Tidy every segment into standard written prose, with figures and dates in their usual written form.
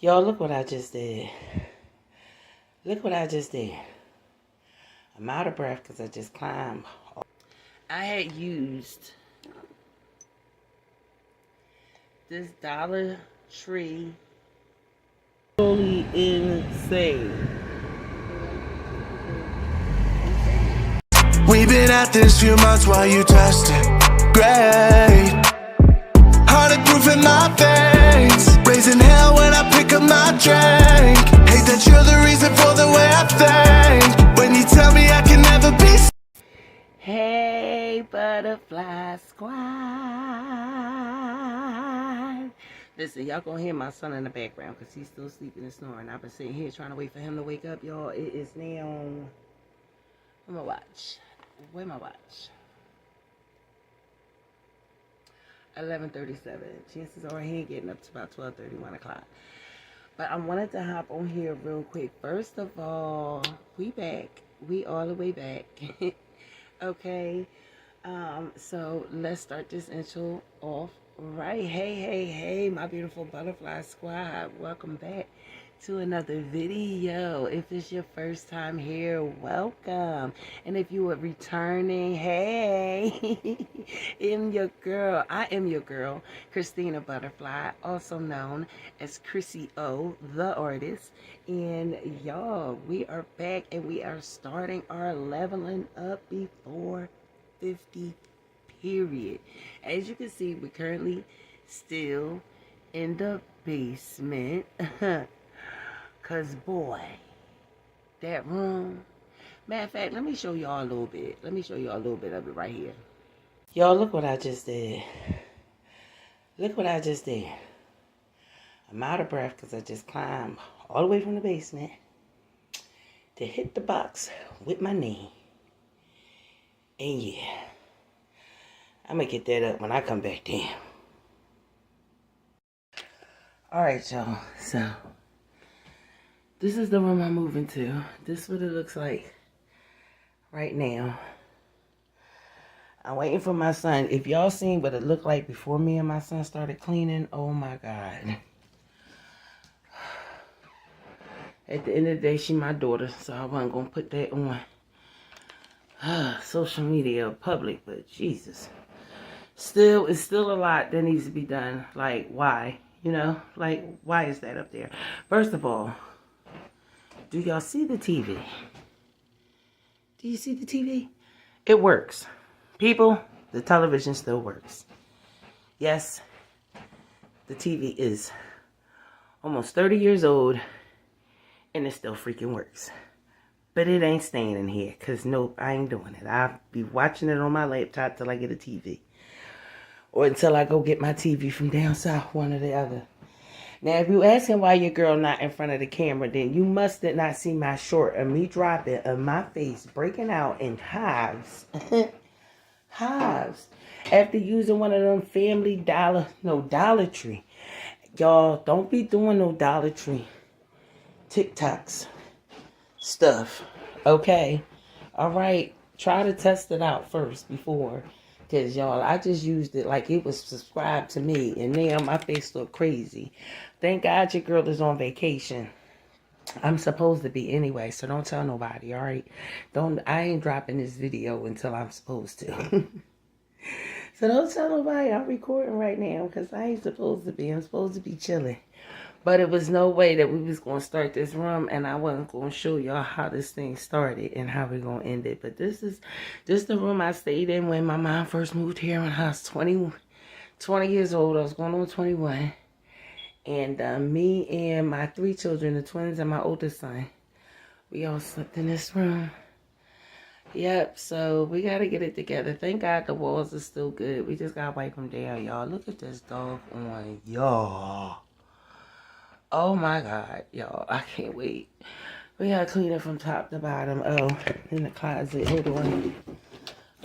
Y'all, look what I just did. Look what I just did. I'm out of breath because I just climbed. I had used this Dollar Tree. Totally insane. We've been at this few months while you tested. Great. Heartache proof in my veins. Raising hell when I pick up my drink. Hate that you're the reason for the way I think. When you tell me I can never be. Hey, Butterfly Squad. Listen, y'all gonna hear my son in the background because he's still sleeping and snoring. I've been sitting here trying to wait for him to wake up, y'all. It is now. Where's my watch? Where's my watch? 11:37. Chances are he ain't getting up to about 12:30, 1 o'clock. But I wanted to hop on here real quick. First of all, we back. We all the way back. Okay. So let's start this intro off right. Hey, my beautiful Butterfly Squad. Welcome back to another video. If it's your first time here, welcome. And if you are returning, hey, I am your girl, Christina Butterfly, also known as Chrissy O, the artist. And y'all, we are back and we are starting our leveling up before 50 period. As you can see, we're currently still in the basement. Cause boy, that room. Matter of fact, let me show y'all a little bit. Let me show y'all a little bit of it right here. Y'all, look what I just did. Look what I just did. I'm out of breath because I just climbed all the way from the basement to hit the box with my knee. And yeah, I'm gonna get that up when I come back down. Alright, y'all. So this is the room I'm moving to. This is what it looks like right now. I'm waiting for my son. If y'all seen what it looked like before me and my son started cleaning, oh my God. At the end of the day, she my daughter, so I wasn't going to put that on social media or public, but Jesus. It's still a lot that needs to be done. Like, why? You know, like, why is that up there? First of all, do y'all see the TV? Do you see the TV? It works. People, the television still works. Yes, the TV is almost 30 years old and it still freaking works. But it ain't staying in here because nope, I ain't doing it. I'll be watching it on my laptop till I get a TV. Or until I go get my TV from down south, one or the other. Now, if you asking why your girl not in front of the camera, then you must did not see my short of me dropping of my face breaking out in hives. Hives. After using one of them Dollar Tree. Y'all, don't be doing no Dollar Tree TikToks stuff. Okay? Alright? Try to test it out first before. Because, y'all, I just used it like it was subscribed to me. And now my face look crazy. Thank God your girl is on vacation. I'm supposed to be anyway, so don't tell nobody, alright? I ain't dropping this video until I'm supposed to. So don't tell nobody I'm recording right now because I ain't supposed to be. I'm supposed to be chilling. But it was no way that we was going to start this room and I wasn't going to show y'all how this thing started and how we're going to end it. But this is the room I stayed in when my mom first moved here when I was 20 years old. I was going on 21. And me and my 3 children, the twins and my oldest son, we all slept in this room. Yep, so we got to get it together. Thank God the walls are still good. We just got to wipe them down, y'all. Look at this dog on, y'all. Oh, my God, y'all. I can't wait. We got to clean it from top to bottom. Oh, in the closet. Hold on.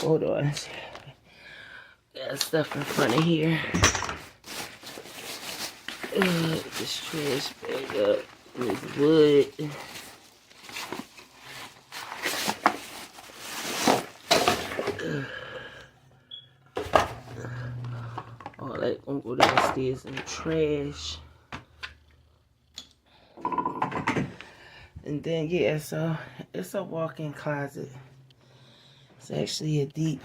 Hold on. Got stuff in front of here. This trash bag up. This wood. All that gonna go downstairs in the trash. And then, yeah, so it's a walk-in closet. It's actually a deep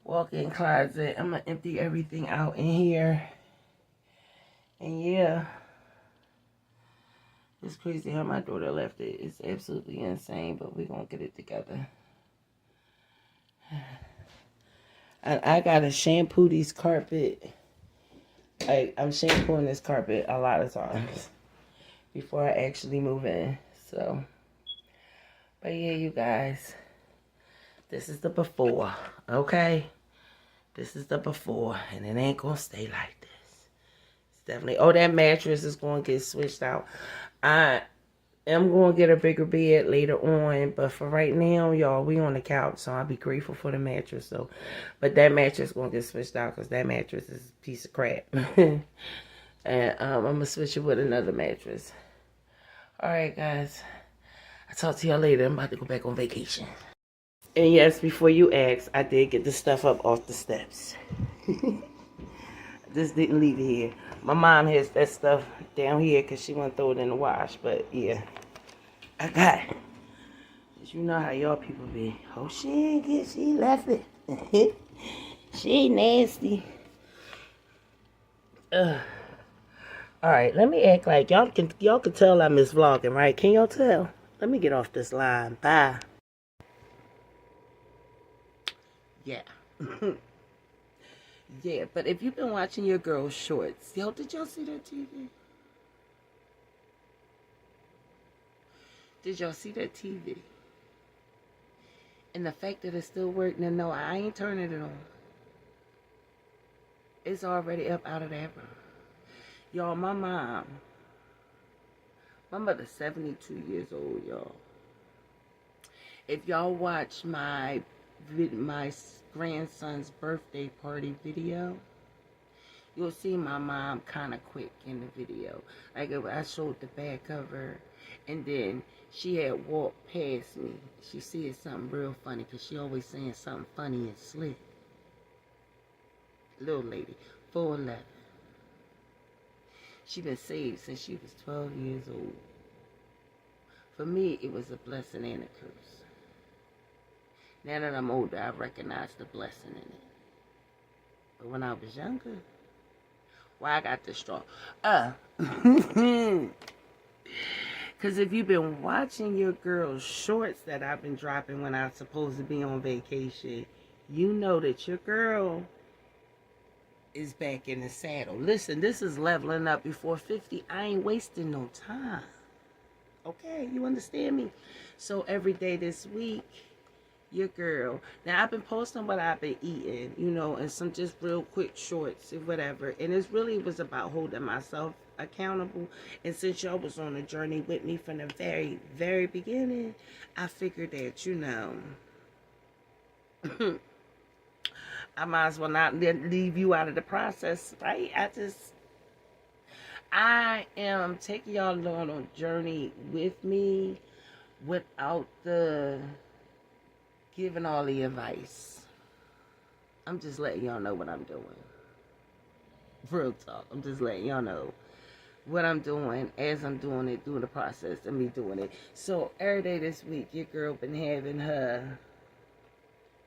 walk-in closet. I'm going to empty everything out in here. And yeah, it's crazy how my daughter left it. It's absolutely insane, but we're going to get it together. I got to shampoo these carpet. I'm shampooing this carpet a lot of times before I actually move in. So, but yeah, you guys, this is the before, okay? This is the before, and it ain't gonna stay like this. It's definitely, oh, that mattress is gonna get switched out. I am gonna get a bigger bed later on, but for right now, y'all, we on the couch, so I'll be grateful for the mattress. So, but that mattress gonna get switched out because that mattress is a piece of crap. And I'm gonna switch it with another mattress. All right, guys. I'll talk to y'all later. I'm about to go back on vacation. And yes, before you ask, I did get the stuff up off the steps. Just didn't leave it here. My mom has that stuff down here because she want to throw it in the wash. But yeah, I got it. You know how y'all people be. Oh, she left it. She nasty. All right, let me act like y'all can tell I miss vlogging, right? Can y'all tell? Let me get off this line. Bye. Yeah. Yeah, but if you've been watching your girl's shorts, yo, did y'all see that TV? Did y'all see that TV? And the fact that it's still working, no, I ain't turning it on. It's already up out of that room. Y'all, my mother's 72 years old, y'all. If y'all watch my grandson's birthday party video, you'll see my mom kind of quick in the video. Like, I showed the back of her, and then she had walked past me. She said something real funny, because she always saying something funny and slick. Little lady, 4'11". She been saved since she was 12 years old. For me, it was a blessing and a curse. Now that I'm older, I recognize the blessing in it. But when I was younger, why I got this straw? Because if you've been watching your girl's shorts that I've been dropping when I'm supposed to be on vacation, you know that your girl is back in the saddle. Listen, this is leveling up before 50. I ain't wasting no time. Okay, you understand me? So every day this week, your girl. Now, I've been posting what I've been eating, you know, and some just real quick shorts and whatever. And it really was about holding myself accountable. And since y'all was on a journey with me from the very, very beginning, I figured that, you know, I might as well not leave you out of the process, right? I am taking y'all on a journey with me without the giving all the advice. I'm just letting y'all know what I'm doing. Real talk. I'm just letting y'all know what I'm doing as I'm doing it, through the process of me doing it. So every day this week, your girl been having her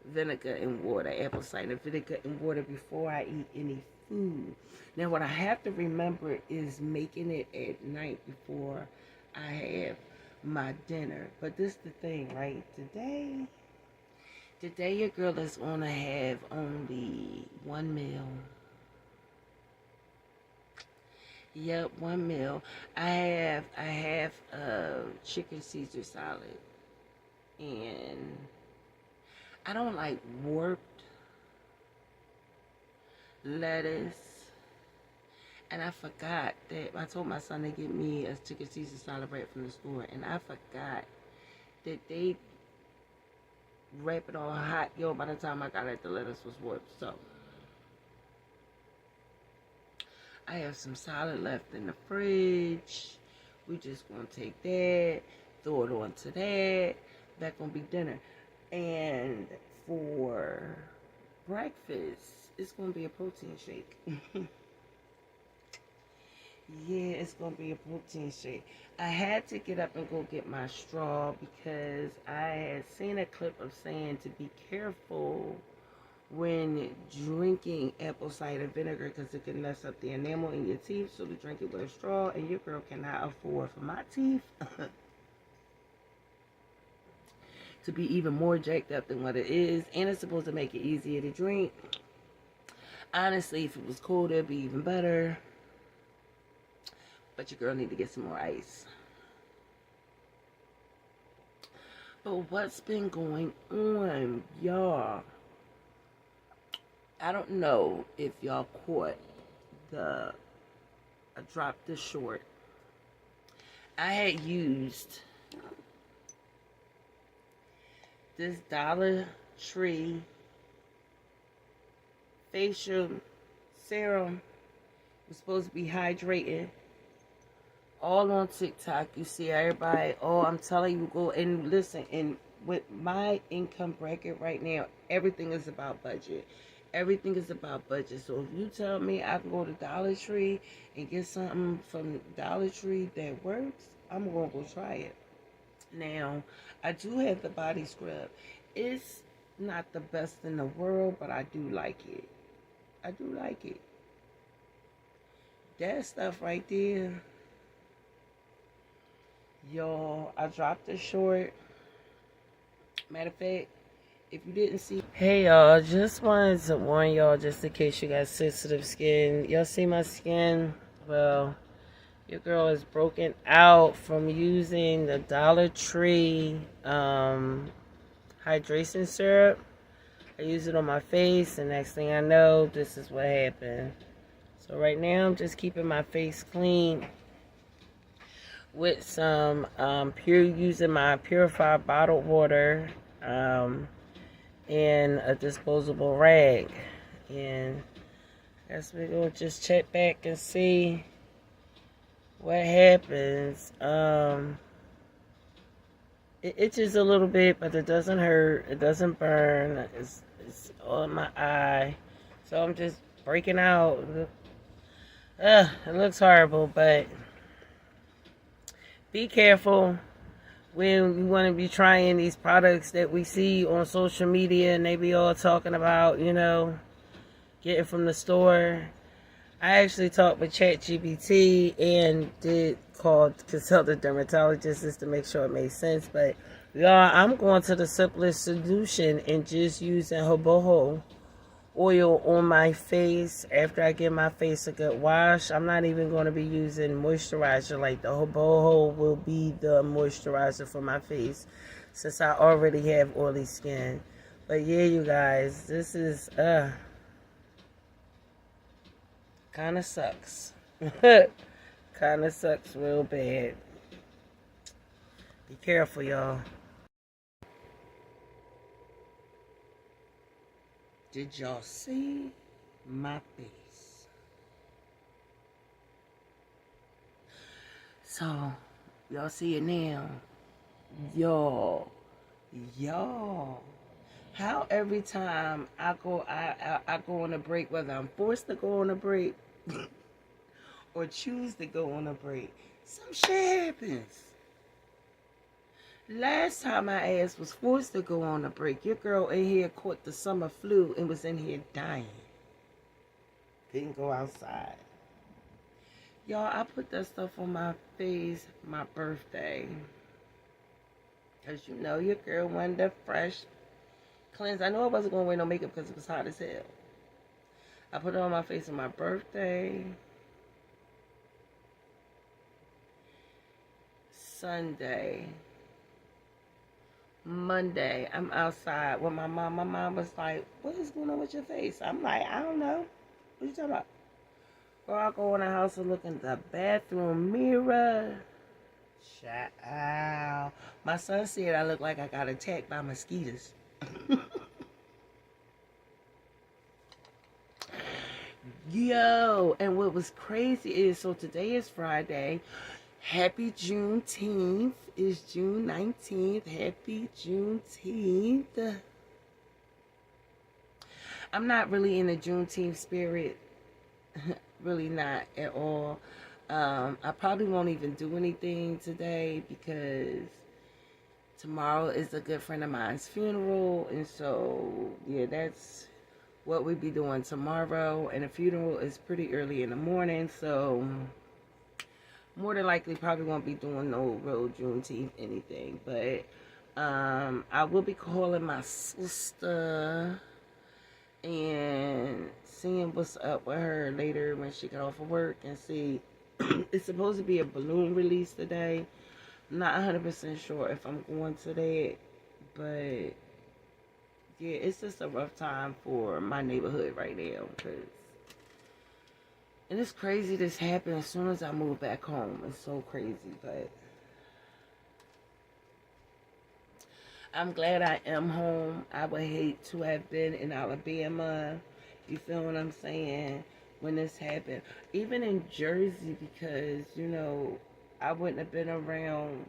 vinegar and water, apple cider vinegar and water before I eat any food. Now, what I have to remember is making it at night before I have my dinner. But this is the thing, right? Today your girl is going to have only one meal. Yep, one meal. I have a chicken Caesar salad, and I don't like warped lettuce. And I forgot that I told my son to get me a chicken Caesar salad right from the store, and I forgot that they wrap it all hot. Yo, by the time I got it, the lettuce was warped. So I have some salad left in the fridge. We just gonna take that, throw it onto that. That's gonna be dinner. And for breakfast, it's gonna be a protein shake. Yeah, it's gonna be a protein shake. I had to get up and go get my straw because I had seen a clip of saying to be careful when drinking apple cider vinegar because it can mess up the enamel in your teeth. So to drink it with a straw, and your girl cannot afford for my teeth to be even more jacked up than what it is, and it's supposed to make it easier to drink. Honestly, if it was cold, it'd be even better. But your girl need to get some more ice. But what's been going on, y'all? I don't know if y'all caught I dropped the short. I had used this Dollar Tree facial serum. It was supposed to be hydrating. All on TikTok, you see everybody. Oh, I'm telling you, go and listen. And with my income bracket right now, everything is about budget. Everything is about budget. So if you tell me I can go to Dollar Tree and get something from Dollar Tree that works, I'm gonna go try it. Now, I do have the body scrub. It's not the best in the world, but I do like it. I do like it. That stuff right there. Y'all, I dropped the short. Matter of fact, if you didn't see... Hey, y'all, just wanted to warn y'all, just in case you got sensitive skin. Y'all see my skin? Well, your girl is broken out from using the Dollar Tree hydration syrup. I use it on my face, and next thing I know, this is what happened. So right now, I'm just keeping my face clean with some using my purified bottled water and a disposable rag. And I guess we're gonna just check back and see what happens. It itches a little bit, but it doesn't hurt. It doesn't burn. It's on my eye, so I'm just breaking out. It looks horrible, but be careful when we want to be trying these products that we see on social media and they be all talking about, getting from the store. I actually talked with ChatGPT and consult a dermatologist just to make sure it made sense. But y'all, I'm going to the simplest solution and just using jojoba oil on my face after I give my face a good wash. I'm not even going to be using moisturizer. Like the jojoba will be the moisturizer for my face since I already have oily skin. But yeah, you guys, this is kind of sucks. Kind of sucks real bad. Be careful, y'all. Did y'all see my face? So, y'all see it now. Y'all. How every time I go on a break, whether I'm forced to go on a break or choose to go on a break, some shit happens. Last time my ass was forced to go on a break, your girl in here caught the summer flu and was in here dying. Didn't go outside. Y'all, I put that stuff on my face my birthday. Because your girl wanted a fresh cleanse. I know I wasn't going to wear no makeup because it was hot as hell. I put it on my face on my birthday. Sunday. Monday, I'm outside with my mom. My mom was like, what is going on with your face? I'm like, I don't know. What you talking about? Girl, I go in the house and look in the bathroom mirror. Child. My son said I look like I got attacked by mosquitoes. Yo, and what was crazy is, so today is Friday. Happy Juneteenth. It's June 19th. Happy Juneteenth. I'm not really in the Juneteenth spirit. Really not at all. I probably won't even do anything today because tomorrow is a good friend of mine's funeral, and so yeah, that's what we'll be doing tomorrow. And the funeral is pretty early in the morning, so more than likely probably won't be doing no real Juneteenth anything. But I will be calling my sister and seeing what's up with her later when she get off of work and see. It's supposed to be a balloon release today. I'm not 100% sure if I'm going to that, but yeah, it's just a rough time for my neighborhood right now. And it's crazy this happened as soon as I moved back home. It's so crazy, but I'm glad I am home. I would hate to have been in Alabama. You feel what I'm saying? When this happened. Even in Jersey, because, I wouldn't have been around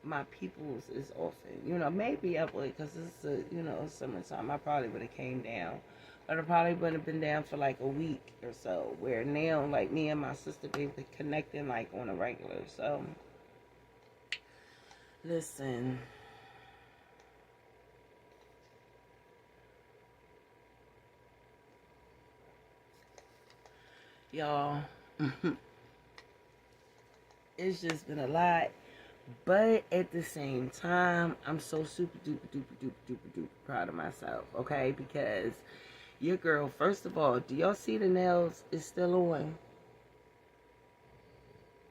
my peoples as often. Maybe I would, because it's summertime. I probably would have came down. But I probably wouldn't have been down for like a week or so. Where now, like, me and my sister be connecting like on a regular. So, listen. Y'all, it's just been a lot. But at the same time, I'm so super duper duper duper duper duper proud of myself, okay? Because your girl, first of all, do y'all see the nails is still on?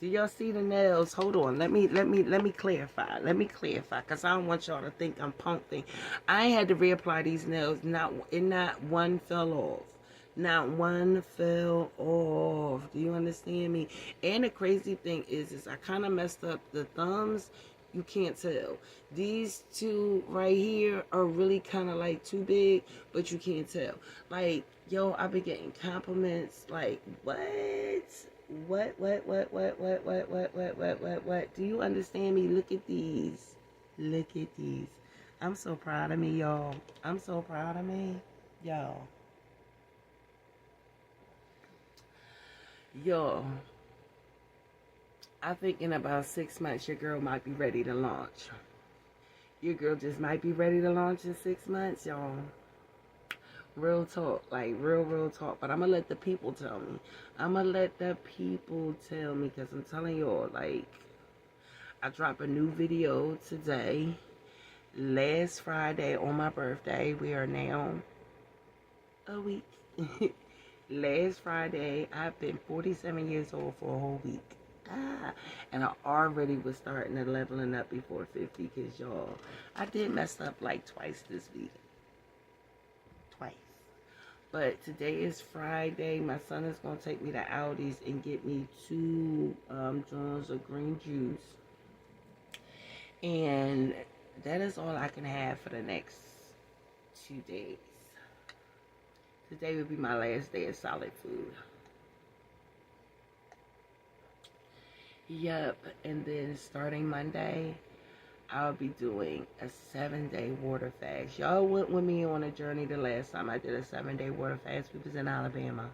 Do y'all see the nails? Hold on. Let me clarify. Let me clarify, because I don't want y'all to think I'm punked. I had to reapply these nails. Not one fell off. Not one fell off. Do you understand me? And the crazy thing is I kind of messed up the thumbs. You can't tell. These two right here are really kind of like too big, but you can't tell. Like, yo, I've been getting compliments. Like, what? What? Do you understand me? Look at these. Look at these. I'm so proud of me, y'all. I'm so proud of me, y'all. Yo, I think in about 6 months, your girl might be ready to launch. Your girl just might be ready to launch in 6 months, y'all. Real talk, like real talk. But I'm going to let the people tell me. I'm going to let the people tell me, because I'm telling y'all, like, I dropped a new video today. Last Friday on my birthday. We are now a week. Last Friday, I've been 47 years old for a whole week. And I already was starting to leveling up before 50, because y'all, I did mess up like twice this week. Twice. But today is Friday. My son is going to take me to Aldi's and get me 2 jars of green juice. And that is all I can have for the next 2 days. Today will be my last day of solid food. Yep, and then starting Monday, I'll be doing a 7-day water fast. Y'all went with me on a journey the last time I did a 7-day water fast. We was in Alabama.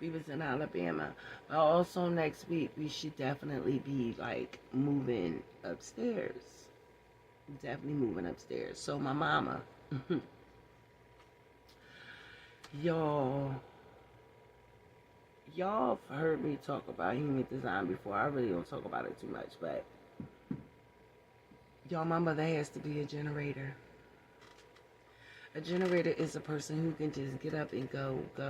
We was in Alabama. But also next week, we should definitely be, like, moving upstairs. Definitely moving upstairs. So my mama... Y'all have heard me talk about human design before. I really don't talk about it too much, but y'all, my mother has to be a generator. A generator is a person who can just get up and go. They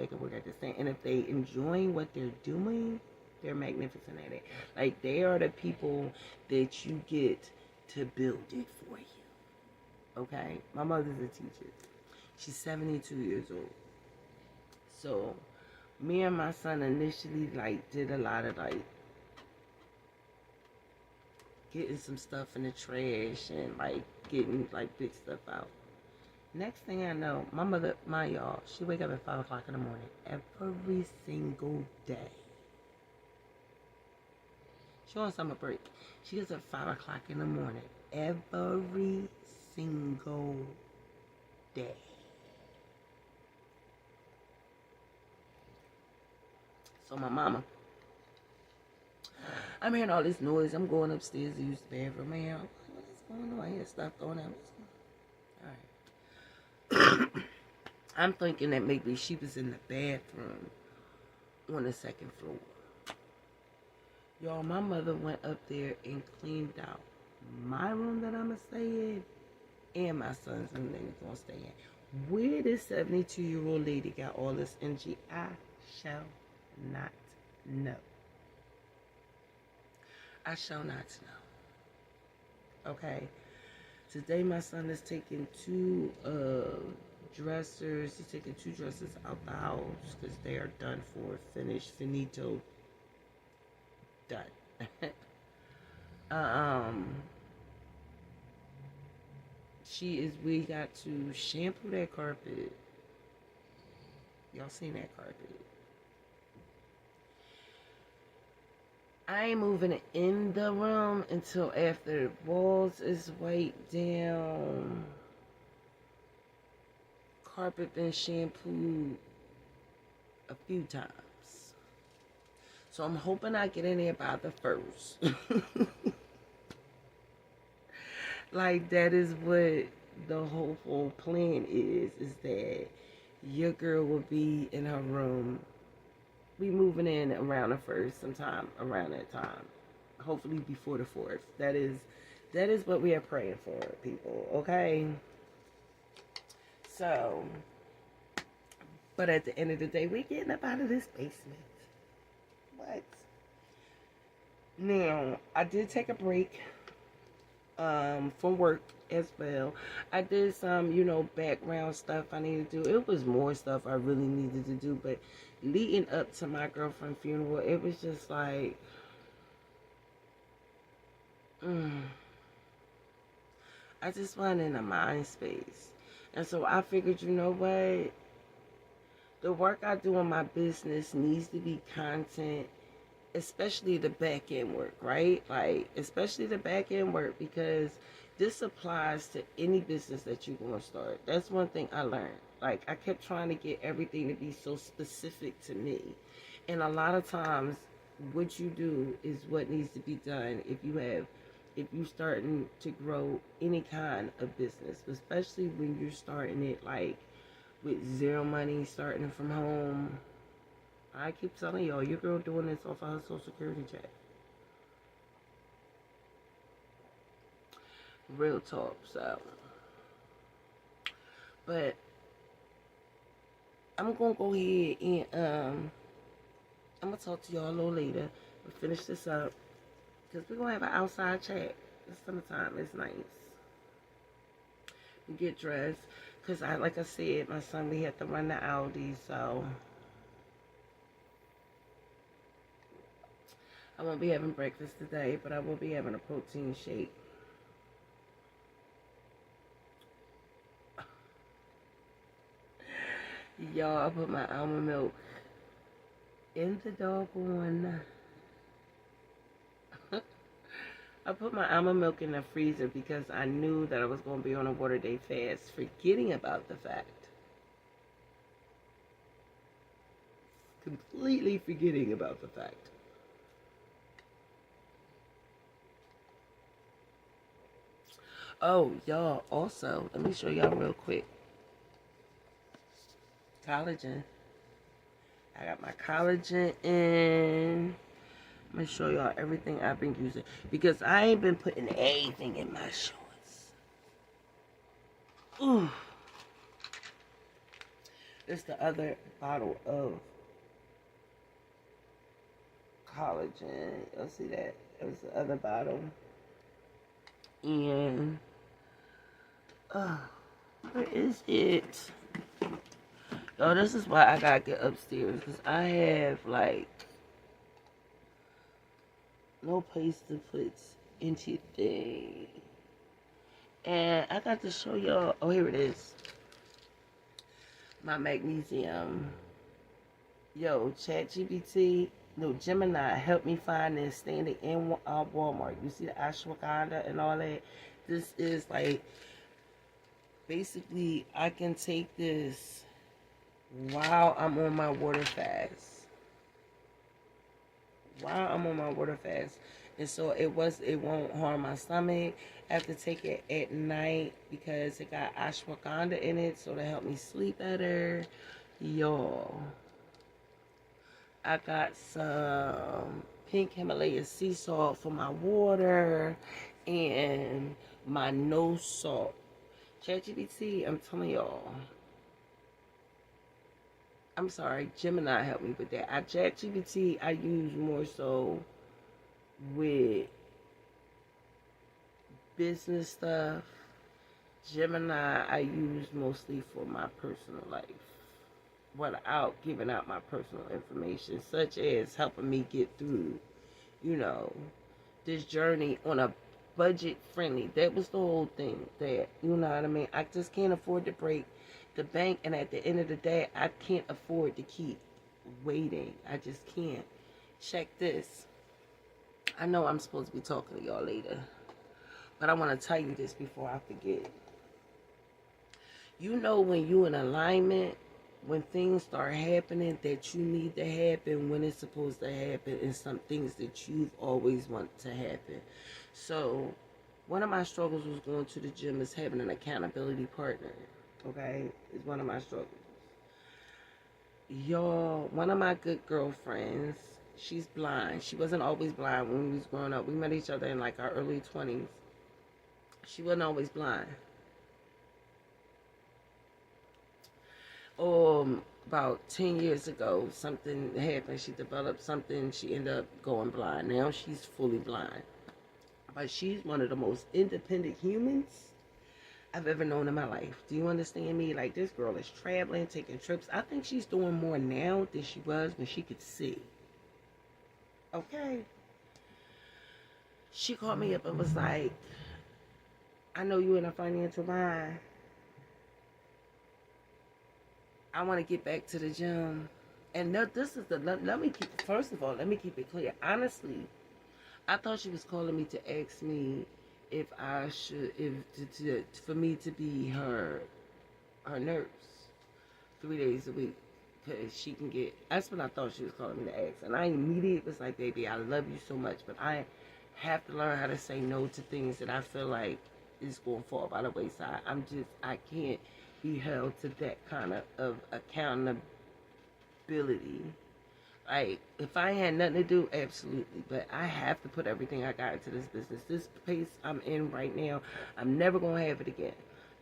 can work at the same, and if they enjoying what they're doing, they're magnificent at it. Like, they are the people that you get to build it for you. Okay? My mother's a teacher. She's 72 years old. So, me and my son initially, like, did a lot of, like, getting some stuff in the trash and, like, getting, like, big stuff out. Next thing I know, my mother, y'all, she wake up at 5 o'clock in the morning every single day. She on summer break. She gets up 5 o'clock in the morning every single day. So my mama, I'm hearing all this noise. I'm going upstairs to use the bathroom. Man, what is going on? I hear stuff going on. Alright. I'm thinking that maybe she was in the bathroom on the second floor. Y'all, my mother went up there and cleaned out my room that I'ma stay in and my son's room that he's gonna stay in. Where this 72-year-old lady got all this energy, I shall not know. I shall not know. Okay. Today my son is taking two dressers. He's taking two dressers out the house because they are done for, finished, finito, done. We got to shampoo that carpet. Y'all seen that carpet? I ain't moving it in the room until after the walls is wiped down. Carpet been shampooed a few times. So I'm hoping I get in there by the 1st. Like, that is what the whole plan is that your girl will be in her room. We moving in around the 1st, sometime around that time. Hopefully before the 4th. That is what we are praying for, people, okay? So, but at the end of the day, we're getting up out of this basement. What? Now, I did take a break from work as well. I did some, background stuff I needed to do. It was more stuff I really needed to do, but leading up to my girlfriend's funeral, it was just like, I just wasn't in a mind space. And so I figured, you know what? The work I do in my business needs to be content, especially the back end work, right? Like, especially the back end work, because this applies to any business that you're going to start. That's one thing I learned. Like, I kept trying to get everything to be so specific to me. And a lot of times, what you do is what needs to be done if you're starting to grow any kind of business, especially when you're starting it, like, with zero money, starting from home. I keep telling y'all, your girl doing this off of her Social Security check. Real talk, so. But I'm gonna go ahead and I'm gonna talk to y'all a little later. We'll finish this up because we're gonna have an outside chat. It's summertime. It's nice. We get dressed because like I said, my son, we had to run the Aldi, so I won't be having breakfast today, but I will be having a protein shake. Y'all, I put my almond milk in the doggone. I put my almond milk in the freezer because I knew that I was going to be on a water day fast, forgetting about the fact. Completely forgetting about the fact. Oh, y'all, also, let me show y'all real quick. Collagen. I got my collagen in. I'm going to show y'all everything I've been using. Because I ain't been putting anything in my shorts. Ooh. There's the other bottle of collagen. You'll see that. There's the other bottle. And where is it? Oh, this is why I gotta get upstairs, because I have like no place to put anything. And I got to show y'all. Oh, here it is. My magnesium. Yo, ChatGPT, no, Gemini helped me find this standing in Walmart. You see the ashwagandha and all that. This is like, basically, I can take this while I'm on my water fast. while I'm on my water fast. And so it won't harm my stomach. I have to take it at night because it got ashwagandha in it, so to help me sleep better. Y'all, I got some pink Himalaya sea salt for my water and my no salt. ChatGPT, I'm telling y'all. I'm sorry, Gemini helped me with that. ChatGPT I use more so with business stuff. Gemini I use mostly for my personal life, without giving out my personal information, such as helping me get through, this journey on a budget friendly. That was the whole thing. That, you know what I mean? I just can't afford to break the bank, and at the end of the day, I can't afford to keep waiting. I just can't. Check this. I know I'm supposed to be talking to y'all later, but I want to tell you this before I forget. You know, when you in alignment, when things start happening that you need to happen when it's supposed to happen, and some things that you've always wanted to happen. So one of my struggles was going to the gym, is having an accountability partner. Okay, it's one of my struggles. Y'all, one of my good girlfriends, she's blind. She wasn't always blind when we was growing up. We met each other in like our early 20s. She wasn't always blind. About 10 years ago, something happened. She developed something. She ended up going blind. Now she's fully blind. But she's one of the most independent humans I've ever known in my life. Do you understand me? Like, this girl is traveling, taking trips. I think she's doing more now than she was when she could see. Okay? She called me up and was like, I know you in a financial bind. I want to get back to the gym. And this is first of all, let me keep it clear. Honestly, I thought she was calling me to ask me if I should, for me to be her nurse 3 days a week, because she can get. That's what I thought she was calling me to ask. And I immediately was like, baby, I love you so much, but I have to learn how to say no to things that I feel like is going to fall by the wayside. I can't be held to that kind of accountability. Like, if I had nothing to do, absolutely. But I have to put everything I got into this business. This pace I'm in right now, I'm never going to have it again.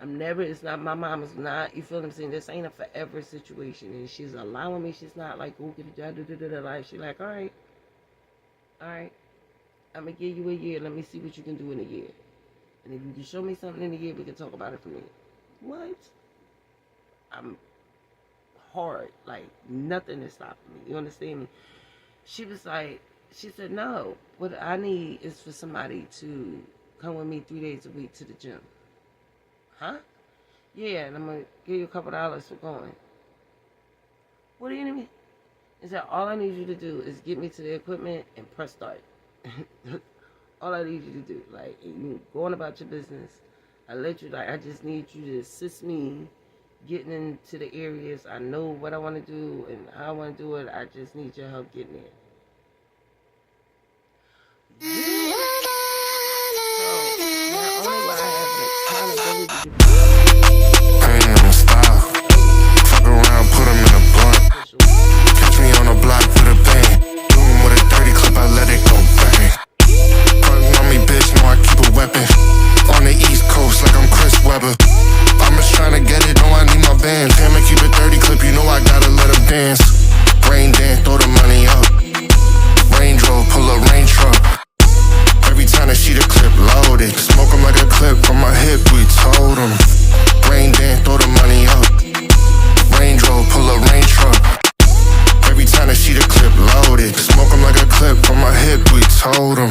It's not, my mom is not, you feel what I'm saying? This ain't a forever situation. And she's allowing me, she's not like, go get a job, like, she's like, all right. I'm going to give you a year. Let me see what you can do in a year. And if you can show me something in a year, we can talk about it from there. What? I'm hard. Like, nothing is stopping me. You understand me? She said, no. What I need is for somebody to come with me 3 days a week to the gym. Huh? Yeah, and I'm going to give you a couple dollars for going. What do you need? He said, all I need you to do is get me to the equipment and press start. All I need you to do. Like, you go on about your business. I just need you to assist me getting into the areas. I know what I want to do and how I want to do it. I just need your help getting there. Yeah. So, not only will I have the accountability to I ain't gonna stop. Fuck around, put him in a blunt. Catch me on the block with a bang. Do him with a 30 clip, I let it go bang. Front on me, bitch, know I keep a weapon. On the East Coast like I'm Chris Webber. I'm just tryna get it, know I need my band. Damn it, keep it 30 clip, you know I gotta let him dance. Rain dance, throw the money up. Range Rover, pull a rain truck. Every time I see the clip loaded, smoke him like a clip from my hip, we told him. Rain dance, throw the money up. Range Rover, pull a rain truck. Every time I see the clip loaded, smoke him like a clip from my hip, we told him.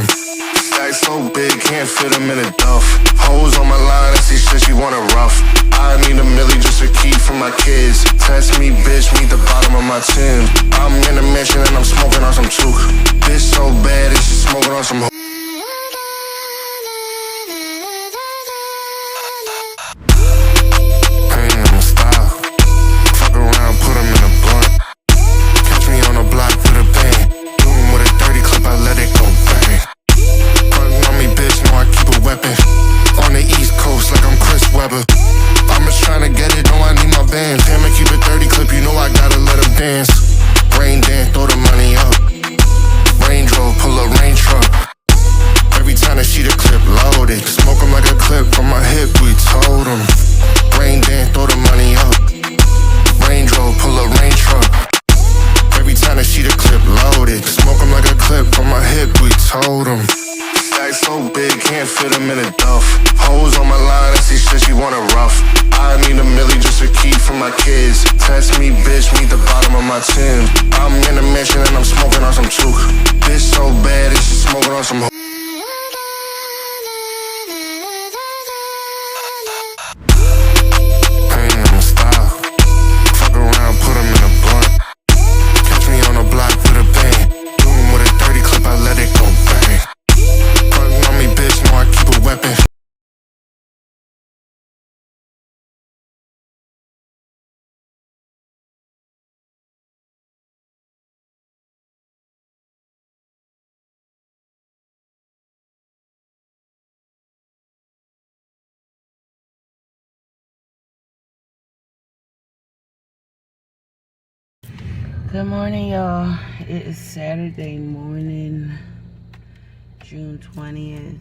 Stack so big, can't fit him in a duff. Hoes on my line, I see shit she wanna rough. I need a milli just to keep for my kids. Test me, bitch, meet the bottom of my chin. I'm in a mansion and I'm smoking on some chook. Bitch so bad and she smoking on some. Fuck around, put him in a blunt. Catch me on the block with a bang. Do him with a 30 clip, told him. Stack so big, can't fit him in a duff. Hoes on my line, I see shit she wanna rough. I need a milli just to keep for my kids. Test me, bitch, meet the bottom of my chin. I'm in a mansion and I'm smoking on some chook. Bitch so bad, and she smoking on some. Good morning, y'all. It is Saturday morning, June 20th,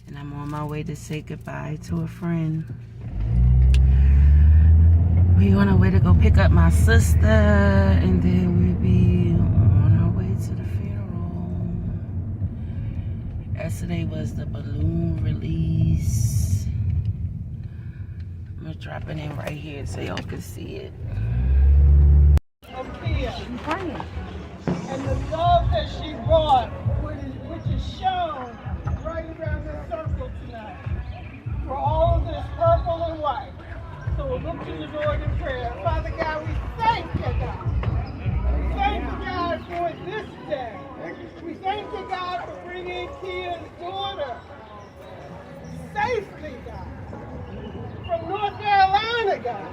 and I'm on my way to say goodbye to a friend. We're on our way to go pick up my sister, and then we'll be on our way to the funeral. Yesterday was the balloon release. I'm gonna drop it in right here so y'all can see it. And the love that she brought, which is shown right around this circle tonight, for all of this purple and white. So we'll look to the Lord in prayer. Father God, we thank you, God. We thank you, God, for this day. We thank you, God, for bringing Kia's daughter safely, God, from North Carolina, God,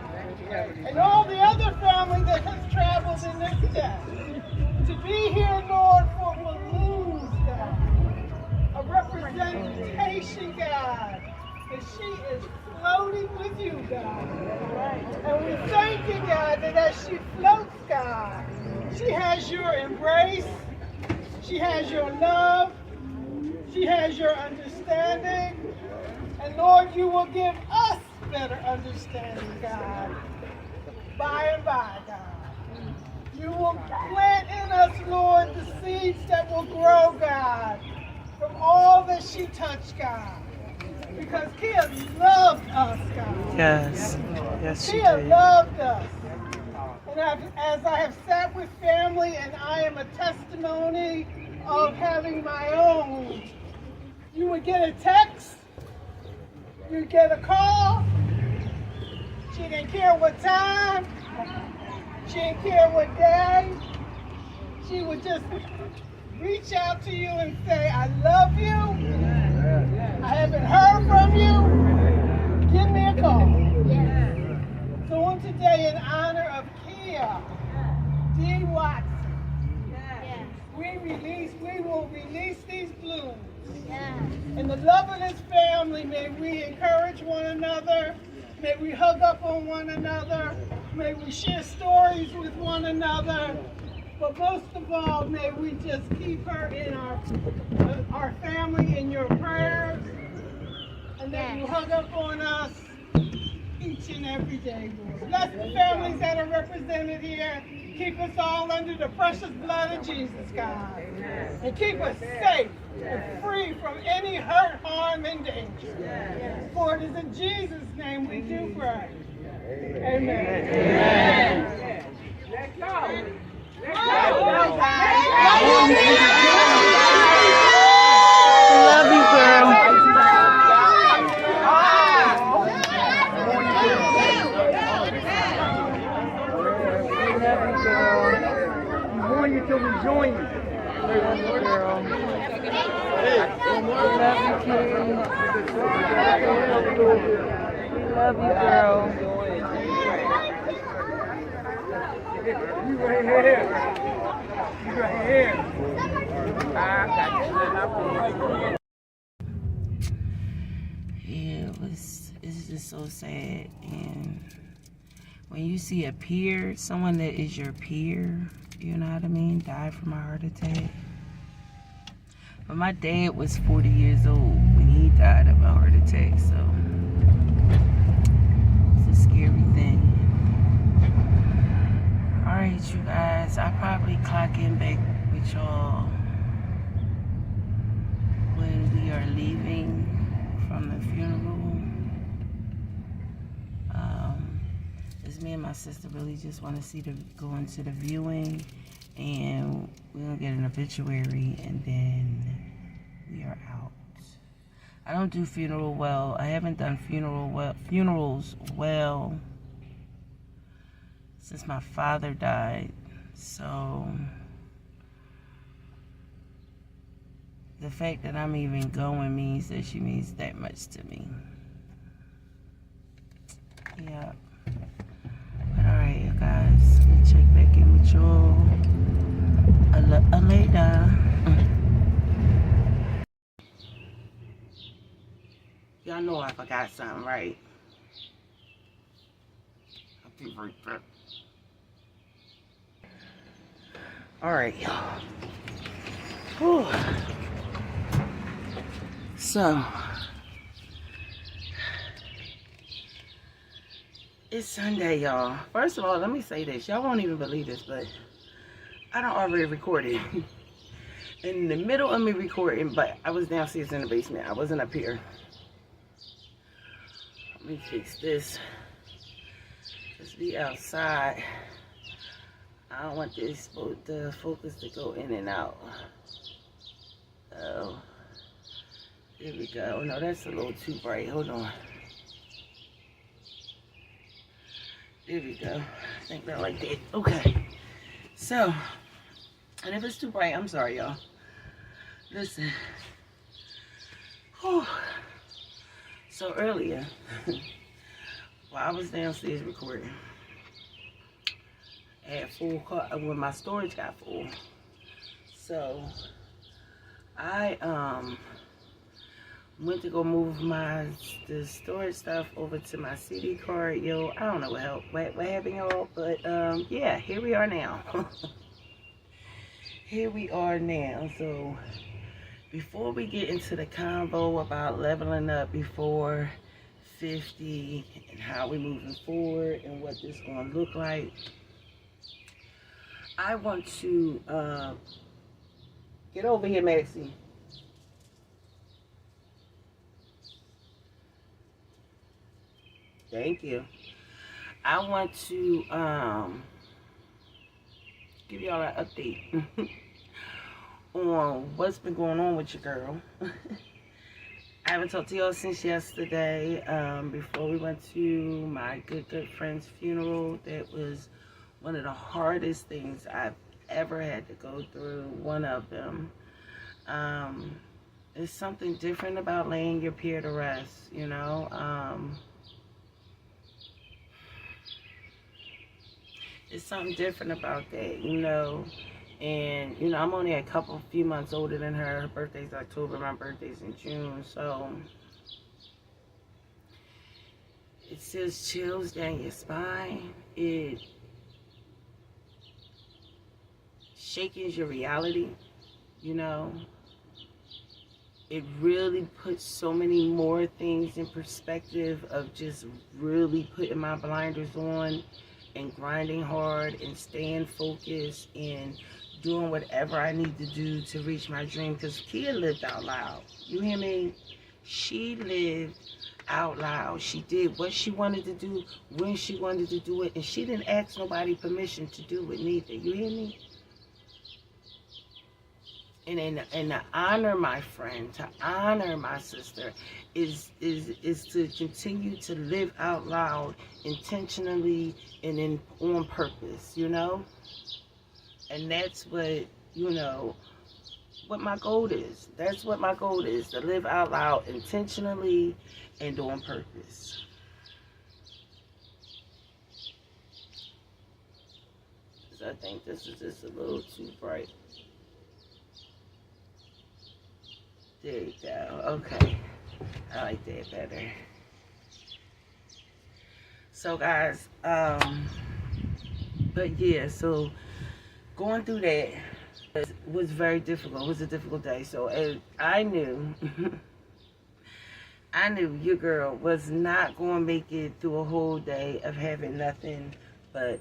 and all the other family that has traveled in this day. To be here, Lord, for balloons, God, a representation, God, that she is floating with you, God. And we thank you, God, that as she floats, God, she has your embrace, she has your love, she has your understanding, and Lord, you will give us better understanding, God, by and by, God. You will plant in us, Lord, the seeds that will grow, God, from all that she touched, God. Because Kia loved us, God. Yes. Yes, she Kia did. loved us. And as I have sat with family, and I am a testimony of having my own, you would get a text, you'd get a call, she didn't care what time, she didn't care what day. She would just reach out to you and say, I love you. I haven't heard from you. Give me a call. So on today, in honor of Kia D. Watson, we will release these blooms. In the love of this family, may we encourage one another. May we hug up on one another. May we share stories with one another. But most of all, may we just keep her in our family in your prayers. And that you hug up on us each and every day, Lord. Bless the families that are represented here. Keep us all under the precious blood of Jesus, God. And keep us safe and free from any hurt, harm, and danger. For it is in Jesus' name we do pray. Amen. Amen. Let's go. Let's go. Love you, girl. Join you till we join you. Love you, girl. Love you, King. We love you, girl. You right here. You right here. Yeah, it's just so sad. And when you see a peer, someone that is your peer, you know what I mean, die from a heart attack. But my dad was 40 years old when he died of a heart attack, so it's a scary thing. Alright, you guys, I'll probably clock in back with y'all when we are leaving from the funeral. It's me and my sister really just want to go into the viewing, and we're gonna get an obituary, and then we are out. I don't do funeral well. I haven't done funerals well since my father died. So the fact that I'm even going means that she means that much to me. Yeah. But alright, you guys. Let me check back in with y'all later. Y'all know I forgot something, right? I'll be right back. Alright, y'all. Whew. So, it's Sunday, y'all. First of all, let me say this. Y'all won't even believe this, but I done already recorded. In the middle of me recording, but I was downstairs in the basement. I wasn't up here. Let me fix this. Just be outside. I don't want the focus to go in and out. Oh, there we go. Oh, no, that's a little too bright. Hold on. There we go. I think about like that. Okay. So, and if it's too bright, I'm sorry, y'all. Listen. Whew. So earlier, while I was downstairs recording, I had full car when my storage got full. So I went to go move the storage stuff over to my CD card. Yo, I don't know what happened, y'all, but yeah, here we are now. Here we are now. So before we get into the convo about leveling up before 50 and how we're moving forward and what this is going to look like, I want to get over here, Maxie. Thank you. I want to give y'all an update on what's been going on with your girl. I haven't talked to y'all since yesterday, before we went to my good friend's funeral. That was one of the hardest things I've ever had to go through, one of them. There's something different about laying your peer to rest, you know. There's something different about that, you know. And, you know, I'm only a few months older than her. Her birthday's October, my birthday's in June. So it just chills down your spine. It shakes your reality, you know. It really puts so many more things in perspective of just really putting my blinders on and grinding hard and staying focused and doing whatever I need to do to reach my dream. Because Kia lived out loud. You hear me? She lived out loud. She did what she wanted to do, when she wanted to do it, and she didn't ask nobody permission to do it neither. You hear me? And to honor my friend, to honor my sister, is to continue to live out loud intentionally and on purpose, you know? And that's what, you know, what my goal is. That's what my goal is, to live out loud intentionally and on purpose. So I think this is just a little too bright. There you go. Okay. I like that better. So guys, but yeah, so going through that was very difficult. It was a difficult day. So I knew your girl was not going to make it through a whole day of having nothing but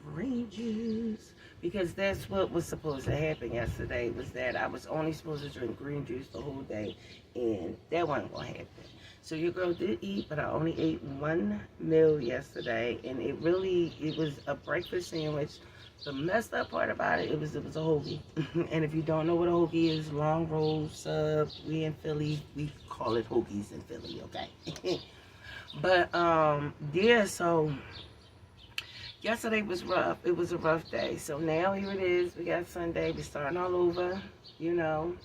green juice. Because that's what was supposed to happen yesterday, was that I was only supposed to drink green juice the whole day, and that wasn't going to happen. So your girl did eat, but I only ate one meal yesterday, and it was a breakfast sandwich. The messed up part about it, it was a hoagie. And if you don't know what a hoagie is, long roll sub, we in Philly, we call it hoagies in Philly, okay? But, yeah, so yesterday was rough. It was a rough day. So now here it is. We got Sunday. We're starting all over, you know.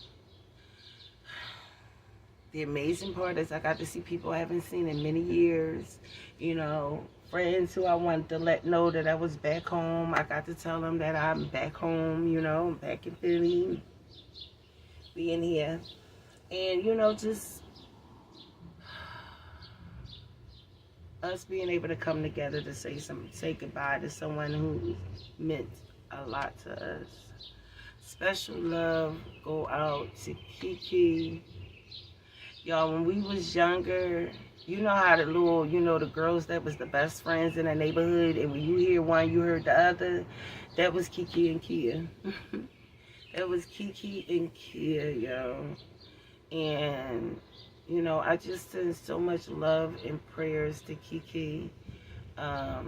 The amazing part is I got to see people I haven't seen in many years, you know, friends who I wanted to let know that I was back home. I got to tell them that I'm back home, you know, back in Philly, being here. And, you know, just us being able to come together to say goodbye to someone who meant a lot to us. Special love go out to Kiki. Y'all, when we was younger, you know how the girls that was the best friends in the neighborhood, and when you hear one, you heard the other. That was Kiki and Kia. That was Kiki and Kia, yo. And, you know, I just send so much love and prayers to Kiki. I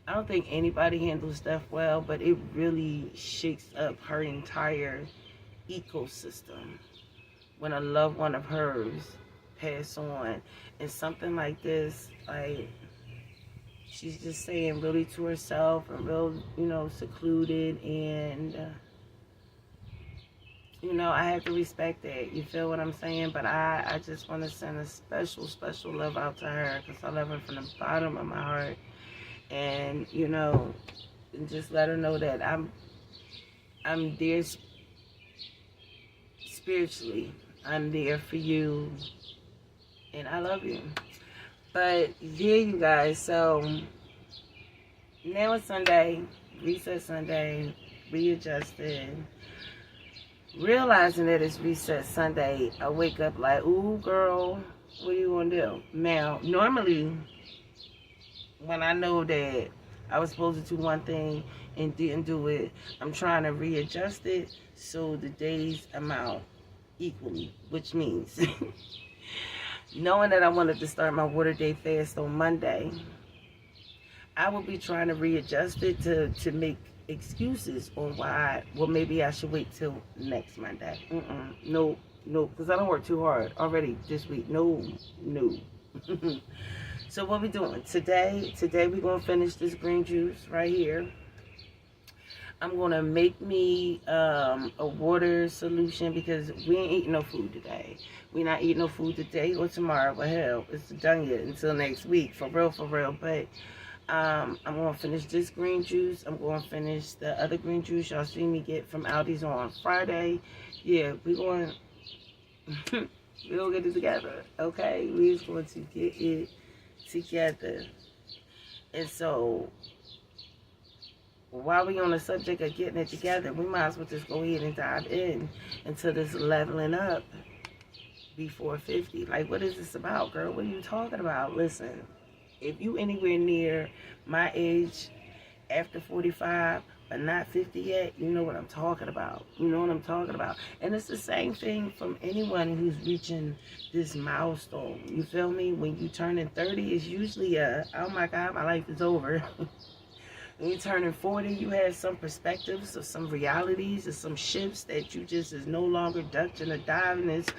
don't think anybody handles death well, but it really shakes up her entire ecosystem when a loved one of hers pass on. And something like this, like, she's just saying really to herself and real, you know, secluded, and you know, I have to respect that. You feel what I'm saying? But I just want to send a special, special love out to her, because I love her from the bottom of my heart. And, you know, and just let her know that I'm there spiritually. I'm there for you. And I love you. But, yeah, you guys. So, now it's Sunday. Reset Sunday. Readjusted. Realizing that it's Reset Sunday, I wake up like, ooh, girl, what are you going to do? Now, normally, when I know that I was supposed to do one thing and didn't do it, I'm trying to readjust it so the days amount equally, which means knowing that I wanted to start my water day fast on Monday, I will be trying to readjust it to make excuses on why, well, maybe I should wait till next Monday. No, because I don't work too hard already this week. No. So what we doing today? Today we're gonna finish this green juice right here. I'm gonna make me a water solution, because we ain't eating no food today. We're not eating no food today or tomorrow. But hell, it's done yet until next week, for real. But I'm going to finish this green juice. I'm going to finish the other green juice y'all see me get from Aldi's on Friday. Yeah, we're going to get it together, okay? We're just going to get it together. And so, while we on the subject of getting it together, we might as well just go ahead and dive in into this leveling up before 50. Like, what is this about, girl? What are you talking about? Listen. If you anywhere near my age, after 45, but not 50 yet, you know what I'm talking about. You know what I'm talking about. And it's the same thing from anyone who's reaching this milestone. You feel me? When you turning 30, it's usually oh my God, my life is over. When you're turning 40, you have some perspectives or some realities or some shifts that you just is no longer ducking or diving. It's,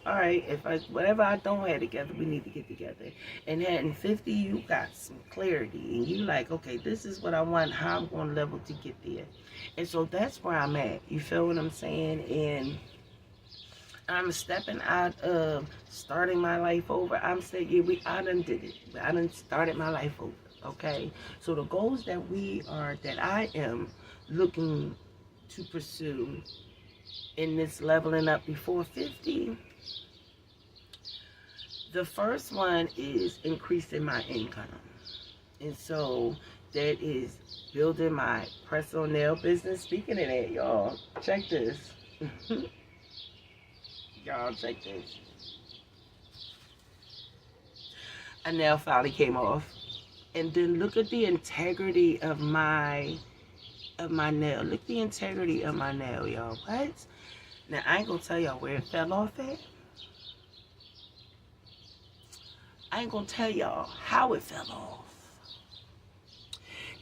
all right, whatever I don't have together, we need to get together. And at 50, you got some clarity. And you like, okay, this is what I want, how I'm going to level to get there. And so that's where I'm at. You feel what I'm saying? And I'm stepping out of starting my life over. I'm saying, yeah, I done did it. I done started my life over. Okay, so the goals that I am looking to pursue in this leveling up before 50, the first one is increasing my income. And so that is building my press-on nail business. Speaking of that, y'all, check this. Y'all, check this. A nail finally came off. And then look at the integrity of my of my nail. Look at the integrity of my nail, y'all. What? Now, I ain't gonna tell y'all where it fell off at. I ain't gonna tell y'all how it fell off.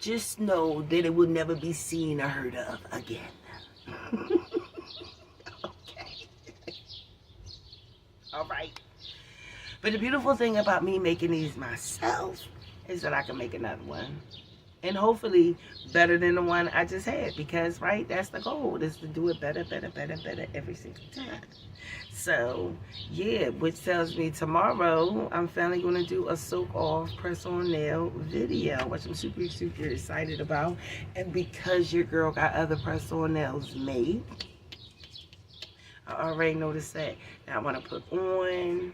Just know that it will never be seen or heard of again. Okay. All right. But the beautiful thing about me making these myself is that I can make another one. And hopefully better than the one I just had. Because, right, that's the goal. Is to do it better every single time. So, yeah, which tells me tomorrow I'm finally going to do a soak off press on nail video, which I'm super excited about. And because your girl got other press on nails made, I already noticed that. Now I want to put on.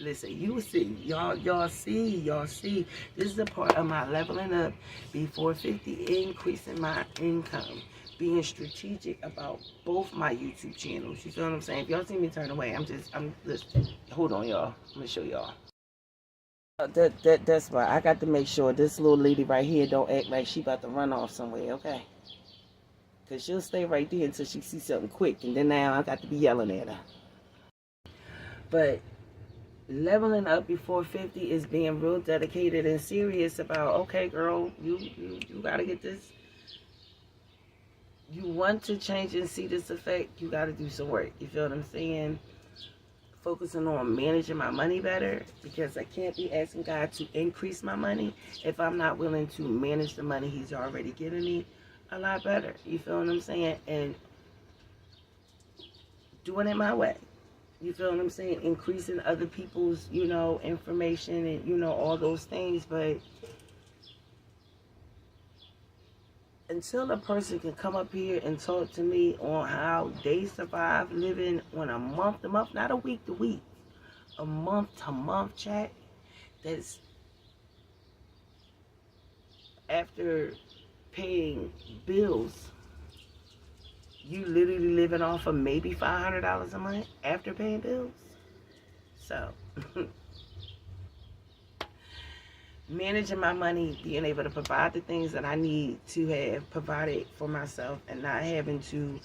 Listen, you see, y'all see. This is the part of my leveling up before 50, increasing my income, being strategic about both my YouTube channels. You feel what I'm saying? If y'all see me turn away, listen. Hold on, y'all. I'm gonna show y'all. That's why I got to make sure this little lady right here don't act like she about to run off somewhere, okay? Cause she'll stay right there until she sees something quick, and then now I got to be yelling at her. But leveling up before 50 is being real dedicated and serious about, okay, girl, you gotta get this. You want to change and see this effect, you gotta do some work. You feel what I'm saying? Focusing on managing my money better, because I can't be asking God to increase my money if I'm not willing to manage the money He's already given me a lot better. You feel what I'm saying? And doing it my way. You feel what I'm saying? Increasing other people's, information and, all those things. But until a person can come up here and talk to me on how they survive living on a month-to-month, not a week-to-week, a month-to-month chat, that's after paying bills, you literally living off of maybe $500 a month after paying bills. So, managing my money, being able to provide the things that I need to have provided for myself, and not having to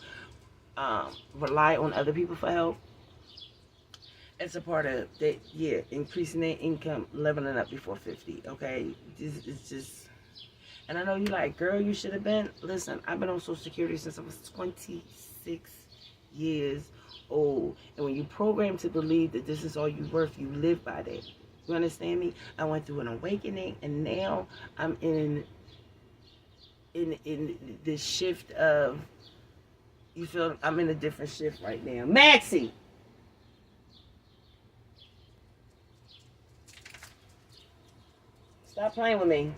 rely on other people for help. It's a part of that, yeah, increasing their income, leveling up before 50, okay? This is just... And I know you like, girl, you should have been. Listen, I've been on Social Security since I was 26 years old. And when you program to believe that this is all you're worth, you live by that. You understand me? I went through an awakening, and now I'm in the shift of, you feel, I'm in a different shift right now. Maxie! Stop playing with me.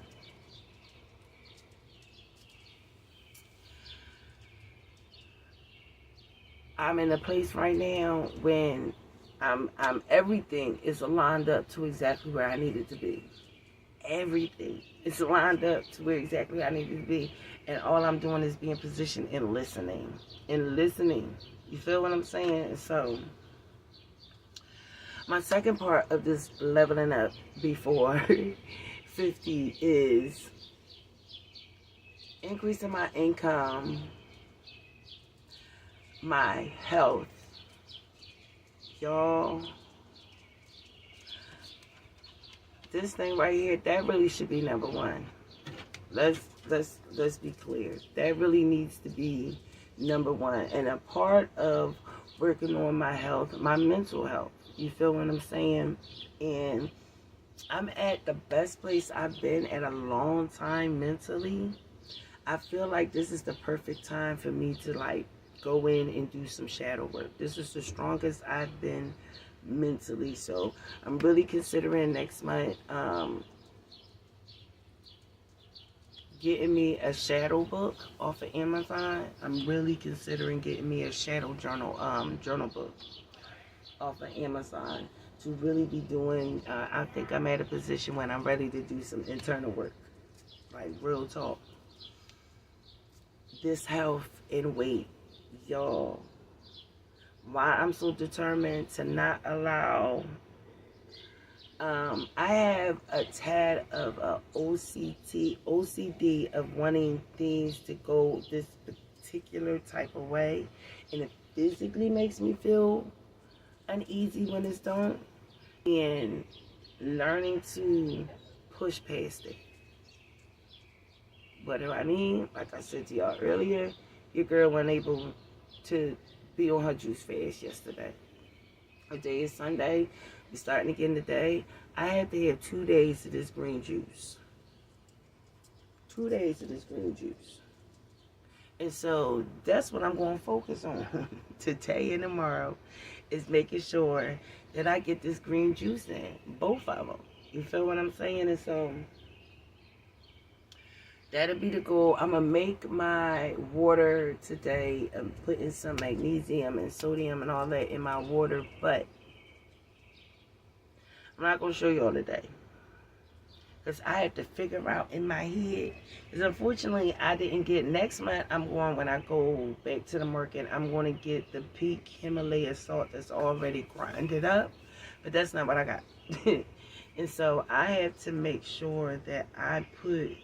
I'm in a place right now when I'm everything is lined up to exactly where I need it to be. Everything is lined up to where exactly I need it to be. And all I'm doing is being positioned and listening. You feel what I'm saying? So, my second part of this leveling up before 50 is increasing my income, my health. Y'all, this thing right here, that really should be number one. Let's be clear. That really needs to be number one. And a part of working on my health, my mental health. You feel what I'm saying? And I'm at the best place I've been in a long time mentally. I feel like this is the perfect time for me to go in and do some shadow work. This is the strongest I've been mentally. So I'm really considering next month getting me a shadow book off of Amazon. I'm really considering getting me a shadow journal book off of Amazon to really be doing. I think I'm at a position when I'm ready to do some internal work, like real talk. This health and weight, y'all, why I'm so determined to not allow I have a tad of a OCD of wanting things to go this particular type of way, and it physically makes me feel uneasy when it's done. And learning to push past it. What do I mean? Like I said to y'all earlier, your girl wasn't able to be on her juice fast yesterday. Today is Sunday. We're starting again today. I had to have 2 days of this green juice. 2 days of this green juice. And so that's what I'm going to focus on today and tomorrow, is making sure that I get this green juice in. Both of them. You feel what I'm saying? And so that'll be the goal. I'm going to make my water today. I'm putting some magnesium and sodium and all that in my water, but I'm not going to show you all today, because I have to figure out in my head. Because unfortunately, I didn't get, next month, when I go back to the market, I'm going to get the peak Himalaya salt that's already grinded up. But that's not what I got. And so I have to make sure that I put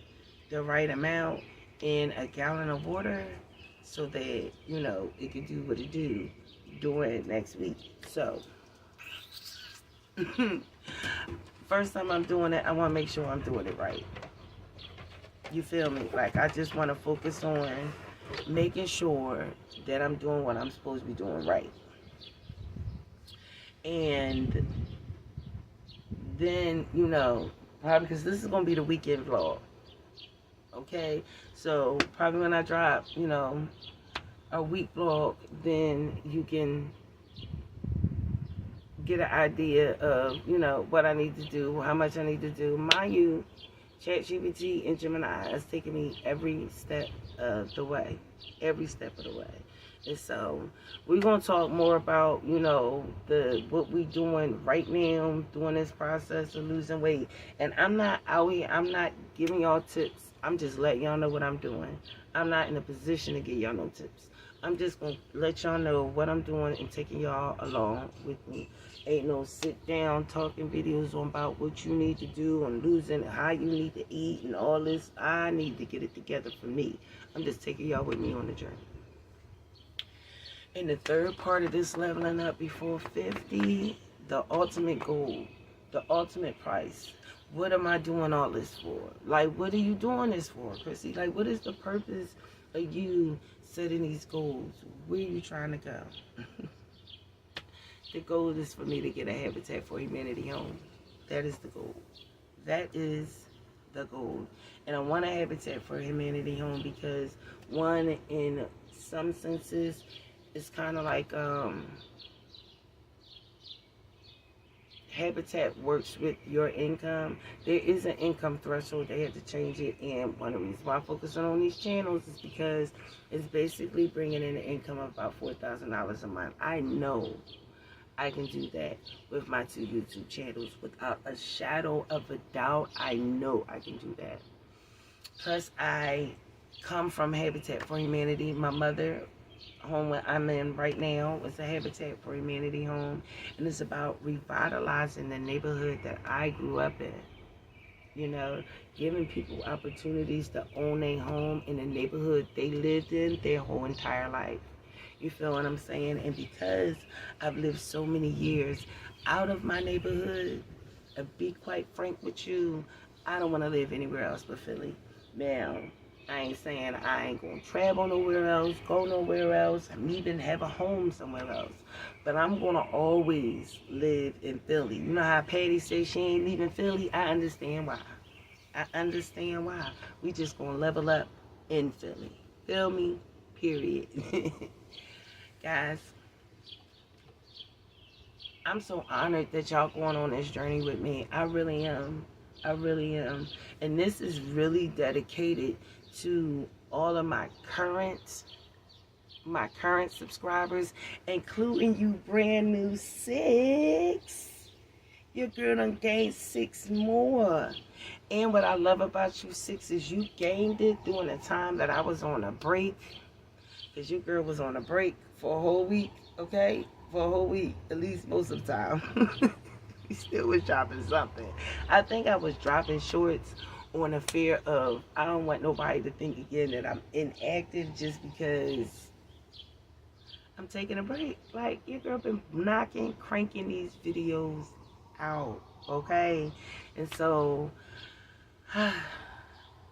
the right amount in a gallon of water so that, you know, it can do what it do during next week. So first time I'm doing it, I want to make sure I'm doing it right. You feel me? Like, I just want to focus on making sure that I'm doing what I'm supposed to be doing right. And then, you know, probably because this is going to be the weekend vlog. Okay? So, probably when I drop, you know, a week vlog, then you can get an idea of, you know, what I need to do, how much I need to do. Mind you, ChatGPT and Gemini has taken me every step of the way. Every step of the way. And so we're going to talk more about, you know, what we doing right now, doing this process of losing weight. And I'm not out here, I'm not giving y'all tips. I'm just letting y'all know what I'm doing. I'm not in a position to give y'all no tips. I'm just going to let y'all know what I'm doing and taking y'all along with me. Ain't no sit down talking videos on about what you need to do and losing, how you need to eat and all this. I need to get it together for me. I'm just taking y'all with me on the journey. And the third part of this leveling up before 50, the ultimate goal, the ultimate price. What am I doing all this for? Like, what are you doing this for, Chrissy? Like, what is the purpose of you setting these goals? Where are you trying to go? The goal is for me to get a Habitat for Humanity home. That is the goal. That is the goal. And I want a Habitat for Humanity home because, one, in some senses, it's kind of like Habitat works with your income. There is an income threshold. They had to change it, and one of the reasons why I'm focusing on these channels is because it's basically bringing in an income of about $4,000 a month. I know I can do that with my 2 YouTube channels without a shadow of a doubt. I know I can do that. Plus, I come from Habitat for Humanity. My mother, home where I'm in right now, is a Habitat for Humanity home, and it's about revitalizing the neighborhood that I grew up in. You know, giving people opportunities to own a home in the neighborhood they lived in their whole entire life. You feel what I'm saying? And because I've lived so many years out of my neighborhood, to be quite frank with you, I don't want to live anywhere else but Philly. Now, I ain't saying I ain't going to travel nowhere else, go nowhere else, and even have a home somewhere else. But I'm going to always live in Philly. You know how Patty says she ain't leaving Philly? I understand why. I understand why. We just going to level up in Philly. Feel me? Period. Guys, I'm so honored that y'all going on this journey with me. I really am. I really am. And this is really dedicated to all of my current subscribers, including you brand new 6. Your girl done gained 6 more. And what I love about you 6 is you gained it during the time that I was on a break. Because your girl was on a break for a whole week, okay? For a whole week, at least most of the time. still was dropping something. I think I was dropping shorts on a fear of, I don't want nobody to think again that I'm inactive just because I'm taking a break. Like, your girl been cranking these videos out, okay? And so,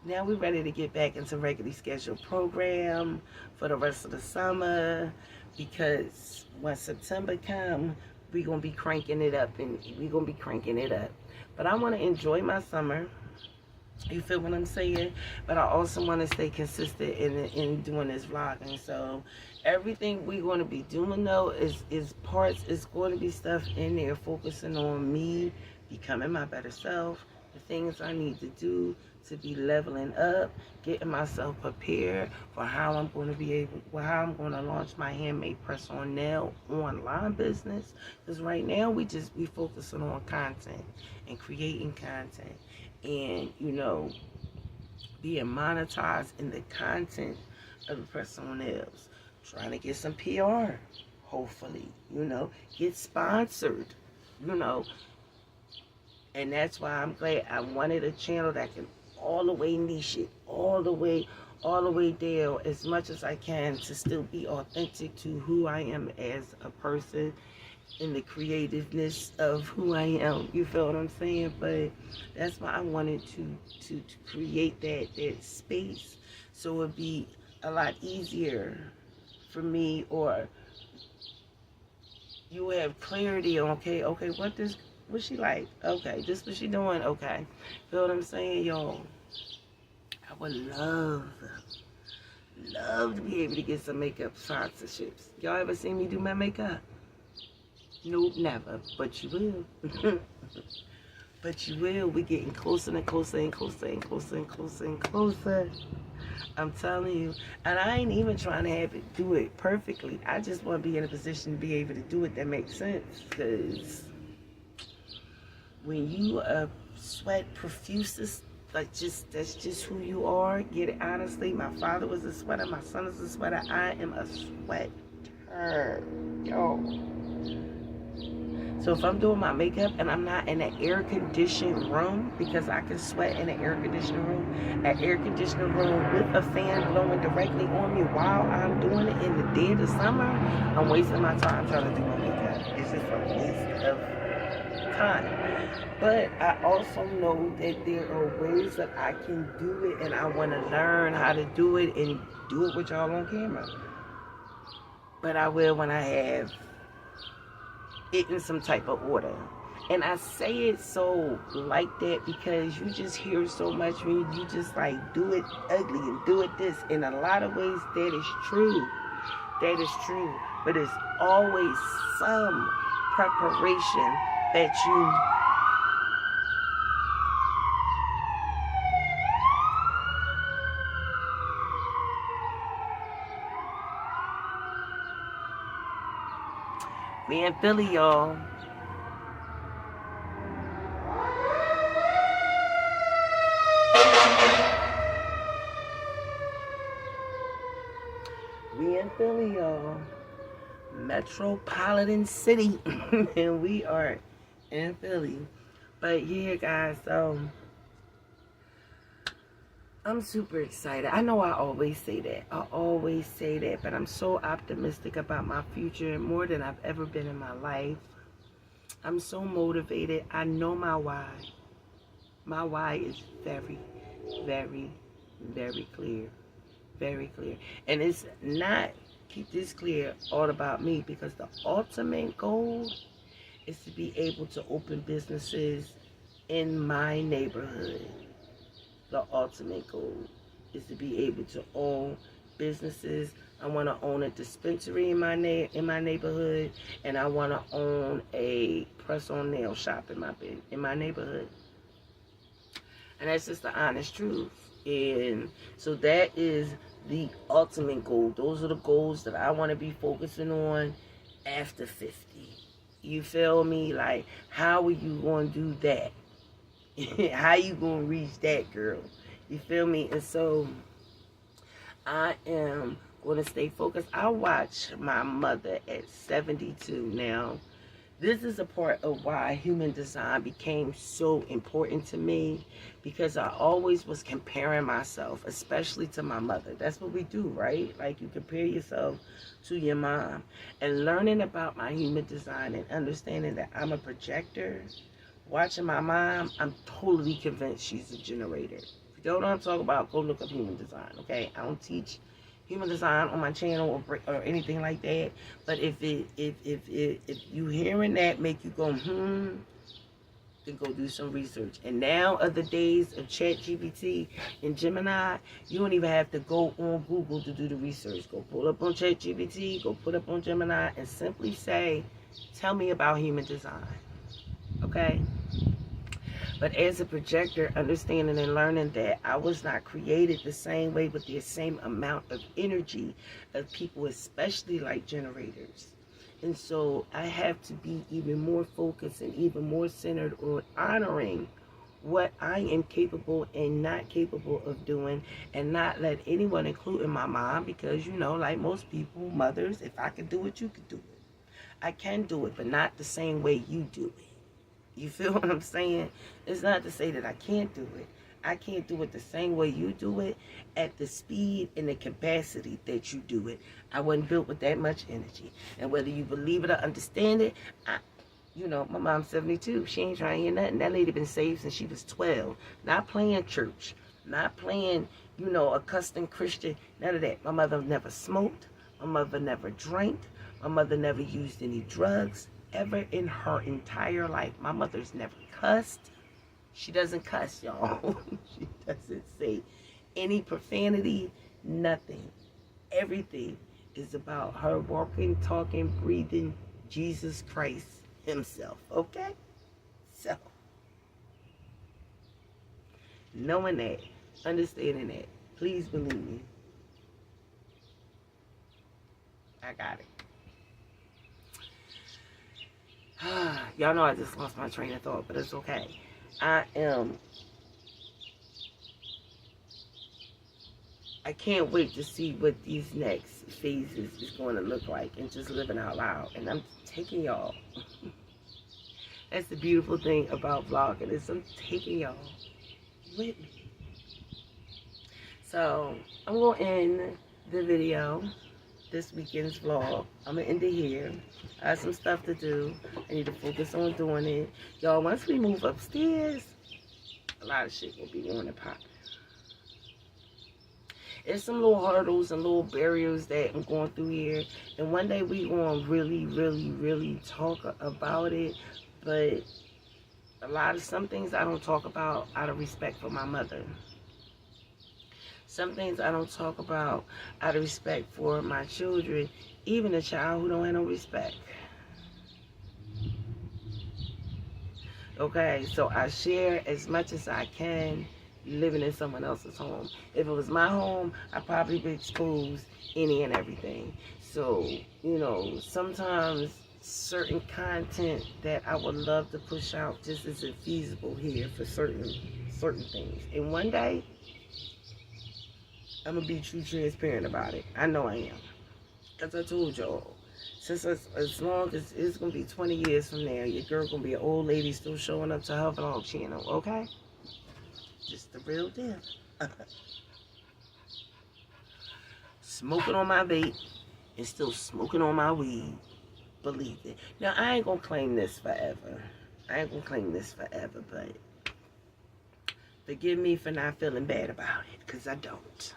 now we're ready to get back into regularly scheduled program for the rest of the summer, because when September comes, we're going to be cranking it up, But I want to enjoy my summer. You feel what I'm saying? But I also want to stay consistent in doing this vlogging. So everything we're going to be doing, though, is going to be stuff in there focusing on me becoming my better self, the things I need to do to be leveling up, getting myself prepared for how I'm going to launch my handmade press-on nail online business. Because right now we focusing on content and creating content, and being monetized in the content of the press-on nails, trying to get some PR, hopefully, get sponsored, and that's why I'm glad I wanted a channel that can all the way niche it, all the way down as much as I can to still be authentic to who I am as a person, in the creativeness of who I am. You feel what I'm saying? But that's why I wanted to create that space, so it'd be a lot easier for me, or you will have clarity on, okay, what she like? Okay, this what she doing? Okay. Feel what I'm saying, y'all? I would love to be able to get some makeup sponsorships. Y'all ever seen me do my makeup? Nope, never. But you will. But you will. We're getting closer and closer and closer and closer and closer and closer. I'm telling you. And I ain't even trying to do it perfectly. I just want to be in a position to be able to do it that makes sense. Because when you sweat profusely, that's just who you are. Get it honestly. My father was a sweater. My son is a sweater. I am a sweater. Yo. So if I'm doing my makeup and I'm not in an air-conditioned room, because I can sweat in an air-conditioned room, with a fan blowing directly on me while I'm doing it in the dead of summer, I'm wasting my time trying to do my makeup. It's just a waste of time. But I also know that there are ways that I can do it, and I want to learn how to do it and do it with y'all on camera. But I will when I have it in some type of order. And I say it so like that because you just hear so much when you just like do it ugly and do it this. In a lot of ways, that is true. That is true. But it's always some preparation that you we in Philly, y'all. We in Philly, y'all. Metropolitan city. And we are in Philly. But yeah, guys, so I'm super excited. I know I always say that. But I'm so optimistic about my future, more than I've ever been in my life. I'm so motivated. I know my why. My why is very, very, very clear. Very clear. And it's not, keep this clear, all about me, because the ultimate goal is to be able to open businesses in my neighborhood. The ultimate goal is to be able to own businesses. I want to own a dispensary in my neighborhood, and I want to own a press-on nail shop in my neighborhood. And that's just the honest truth. And so that is the ultimate goal. Those are the goals that I want to be focusing on after 50. You feel me? Like, how are you going to do that? How you going to reach that, girl? You feel me? And so I am going to stay focused. I watch my mother at 72 now. This is a part of why human design became so important to me, because I always was comparing myself, especially to my mother. That's what we do, right? Like, you compare yourself to your mom. And learning about my human design and understanding that I'm a projector, watching my mom, I'm totally convinced she's a generator. If you don't know what I'm talking about, go look up human design, okay? I don't teach human design on my channel or anything like that. But if you hearing that make you go then go do some research. And now, other days of ChatGPT and Gemini, you don't even have to go on Google to do the research. Go pull up on ChatGPT, go put up on Gemini, and simply say, tell me about human design. Okay? But as a projector, understanding and learning that I was not created the same way with the same amount of energy of people, especially like generators. And so I have to be even more focused and even more centered on honoring what I am capable and not capable of doing, and not let anyone, including my mom, because, you know, like most people, mothers, if I could do it, you could do it. I can do it, but not the same way you do it. You feel what I'm saying? It's not to say that I can't do it. I can't do it the same way you do it, at the speed and the capacity that you do it. I wasn't built with that much energy. And whether you believe it or understand it, you know, my mom's 72. She ain't trying to hear nothing. That lady been saved since she was 12. Not playing church. Not playing, you know, a custom Christian. None of that. My mother never smoked. My mother never drank. My mother never used any drugs ever in her entire life. My mother's never cussed. She doesn't cuss, y'all. She doesn't say any profanity, nothing. Everything is about her walking, talking, breathing Jesus Christ himself, okay? So, knowing that, understanding that, please believe me, I got it. Y'all know I just lost my train of thought, but it's okay. I can't wait to see what these next phases is going to look like, and just living out loud. And I'm taking y'all. That's the beautiful thing about vlogging, is I'm taking y'all with me. So I'm going to end the video, this weekend's vlog. I'm going to end it here. I have some stuff to do. I need to focus on doing it. Y'all, once we move upstairs, a lot of shit will be on the pot. There's some little hurdles and little barriers that I'm going through here. And one day we going to really talk about it. But some things I don't talk about out of respect for my mother. Some things I don't talk about out of respect for my children, even a child who don't have no respect. Okay, so I share as much as I can living in someone else's home. If it was my home, I'd probably be exposed any and everything. So, you know, sometimes certain content that I would love to push out just isn't feasible here for certain things. And one day, I'm going to be true transparent about it. I know I am. Because I told y'all, since as long as it's going to be 20 years from now, your girl going to be an old lady still showing up to her vlog channel, okay? Just the real deal. Smoking on my vape and still smoking on my weed. Believe it. Now, I ain't going to claim this forever. But forgive me for not feeling bad about it, because I don't.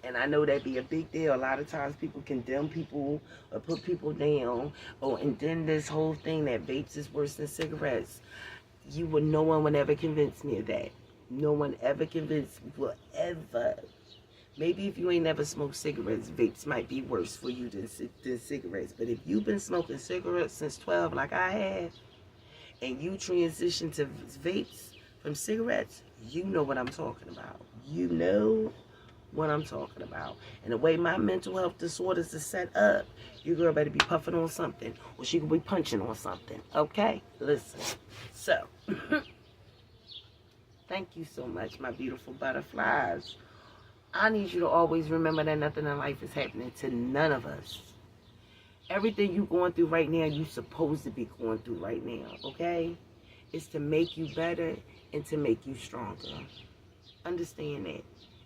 And I know that'd be a big deal. A lot of times people condemn people or put people down. Oh, and then this whole thing that vapes is worse than cigarettes. No one would ever convince me of that. No one ever convinced me, will ever. Maybe if you ain't never smoked cigarettes, vapes might be worse for you than cigarettes. But if you've been smoking cigarettes since 12 like I have, and you transition to vapes from cigarettes, you know what I'm talking about. You know what I'm talking about. And the way my mental health disorders are set up, your girl better be puffing on something, or she could be punching on something. Okay? Listen. So, thank you so much, my beautiful butterflies. I need you to always remember that nothing in life is happening to none of us. Everything you going through right now, you supposed to be going through right now, okay? It's to make you better and to make you stronger. Understand that.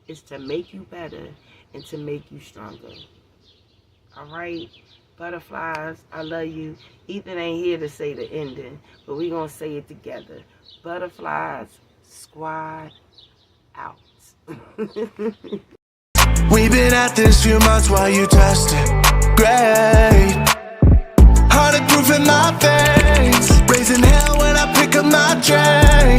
It's to make you better and to make you stronger. All right? Butterflies, I love you. Ethan ain't here to say the ending, but we going to say it together. Butterflies, squad, out. We've been at this few months while you tested. Great. Heartache proof in my veins. Raising hell when I pick up my train.